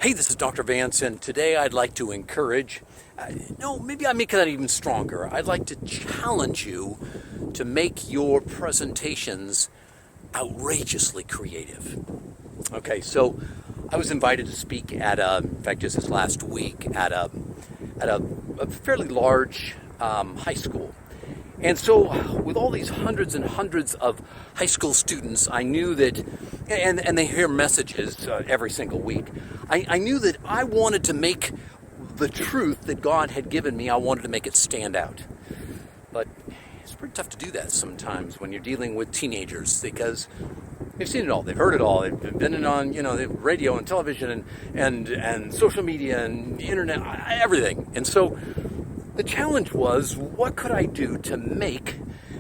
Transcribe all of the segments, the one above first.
Hey, this is Dr. Vance, and today I'd like to encourage, maybe I make that even stronger. I'd like to challenge you to make your presentations outrageously creative. Okay, so I was invited to speak in fact, just this last week, at a fairly large high school. And so with all these hundreds and hundreds of high school students, I knew that, and they hear messages every single week, I knew that I wanted to make the truth that God had given me, I wanted to make it stand out. But it's pretty tough to do that sometimes when you're dealing with teenagers, because they've seen it all, they've heard it all, they've been on, the radio and television and social media and the internet, everything. And so the challenge was, what could I do to make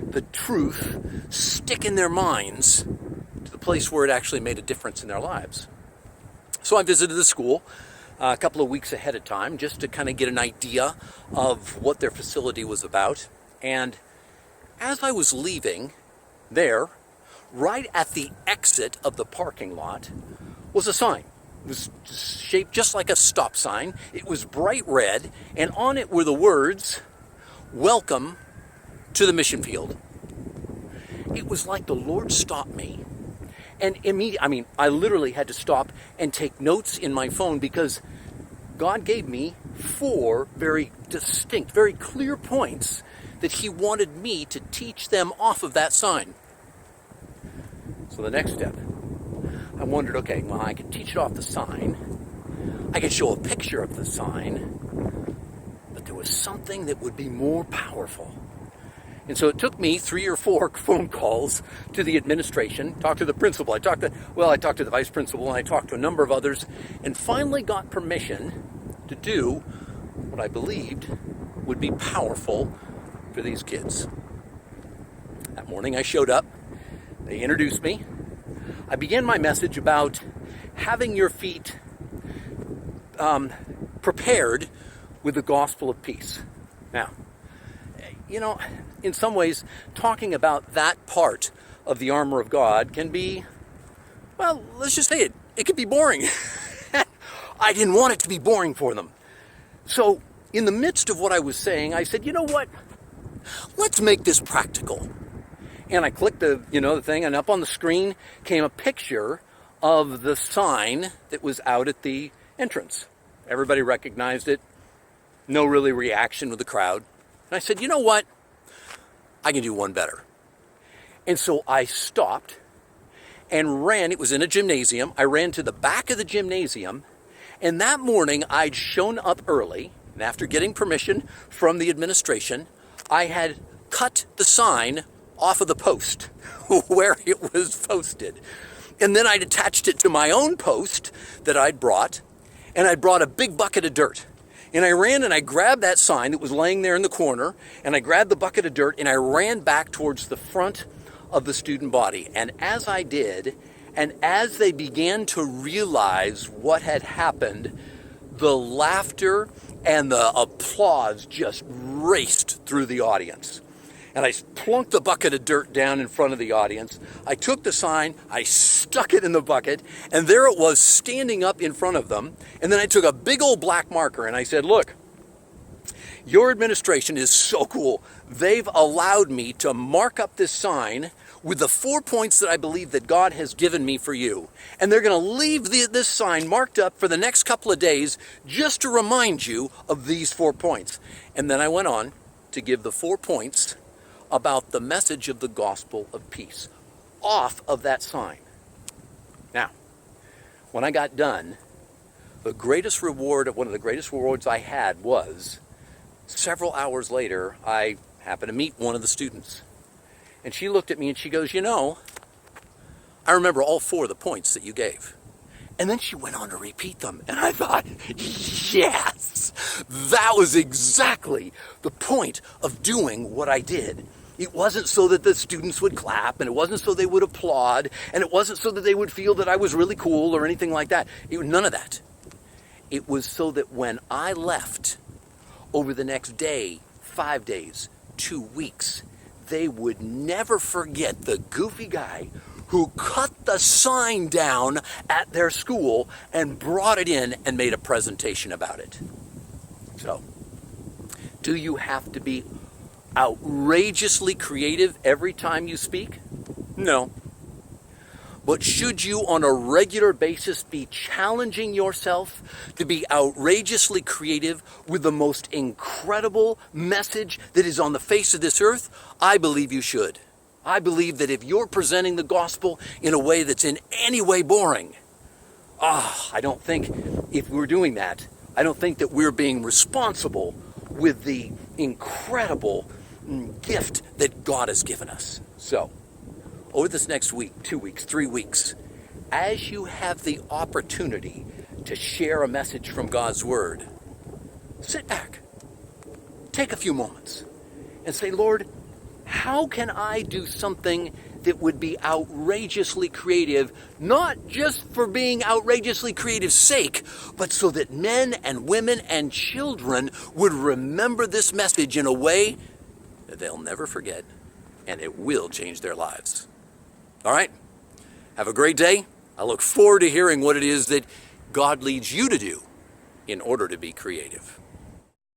the truth stick in their minds to the place where it actually made a difference in their lives? So I visited the school a couple of weeks ahead of time just to kind of get an idea of what their facility was about. And as I was leaving there, right at the exit of the parking lot was a sign. It was shaped just like a stop sign. It was bright red, and on it were the words, "Welcome to the mission field." It was like the Lord stopped me. And immediately, I literally had to stop and take notes in my phone, because God gave me 4 very distinct, very clear points that He wanted me to teach them off of that sign. So the next step, I wondered, okay, well, I could teach it off the sign. I could show a picture of the sign. But there was something that would be more powerful. And so it took me 3 or 4 phone calls to the administration, talked to the principal, I talked to the vice principal, and I talked to a number of others, and finally got permission to do what I believed would be powerful for these kids. That morning I showed up, they introduced me. I began my message about having your feet prepared with the gospel of peace. Now, in some ways, talking about that part of the armor of God can be, well, let's just say it can be boring. I didn't want it to be boring for them. So, in the midst of what I was saying, I said, you know what? Let's make this practical. And I clicked the thing, and up on the screen came a picture of the sign that was out at the entrance. Everybody recognized it. No really reaction with the crowd. And I said, you know what? I can do one better. And so I stopped and ran. It was in a gymnasium. I ran to the back of the gymnasium. And that morning, I'd shown up early. And after getting permission from the administration, I had cut the sign off of the post where it was posted. And then I'd attached it to my own post that I'd brought. And I brought a big bucket of dirt. And I ran and I grabbed that sign that was laying there in the corner, and I grabbed the bucket of dirt and I ran back towards the front of the student body. And as I did, and as they began to realize what had happened, the laughter and the applause just raced through the audience. And I plunked the bucket of dirt down in front of the audience. I took the sign, I stuck it in the bucket, and there it was standing up in front of them. And then I took a big old black marker and I said, look, your administration is so cool. They've allowed me to mark up this sign with the 4 points that I believe that God has given me for you. And they're going to leave this sign marked up for the next couple of days just to remind you of these 4 points. And then I went on to give the 4 points about the message of the gospel of peace off of that sign. Now, when I got done, one of the greatest rewards I had was, several hours later, I happened to meet one of the students. And she looked at me and she goes, I remember all 4 of the points that you gave. And then she went on to repeat them. And I thought, yes, that was exactly the point of doing what I did. It wasn't so that the students would clap, and it wasn't so they would applaud, and it wasn't so that they would feel that I was really cool or anything like that. None of that. It was so that when I left over the next day, 5 days, 2 weeks, they would never forget the goofy guy who cut the sign down at their school and brought it in and made a presentation about it. So, do you have to be outrageously creative every time you speak? No. But should you on a regular basis be challenging yourself to be outrageously creative with the most incredible message that is on the face of this earth? I believe you should. I believe that if you're presenting the gospel in a way that's in any way boring, I don't think if we're doing that, I don't think that we're being responsible with the incredible gift that God has given us. So, over this next week, 2 weeks, 3 weeks, as you have the opportunity to share a message from God's Word, sit back, take a few moments, and say, Lord, how can I do something that would be outrageously creative, not just for being outrageously creative's sake, but so that men and women and children would remember this message in a way that they'll never forget, and it will change their lives. All right? Have a great day. I look forward to hearing what it is that God leads you to do in order to be creative.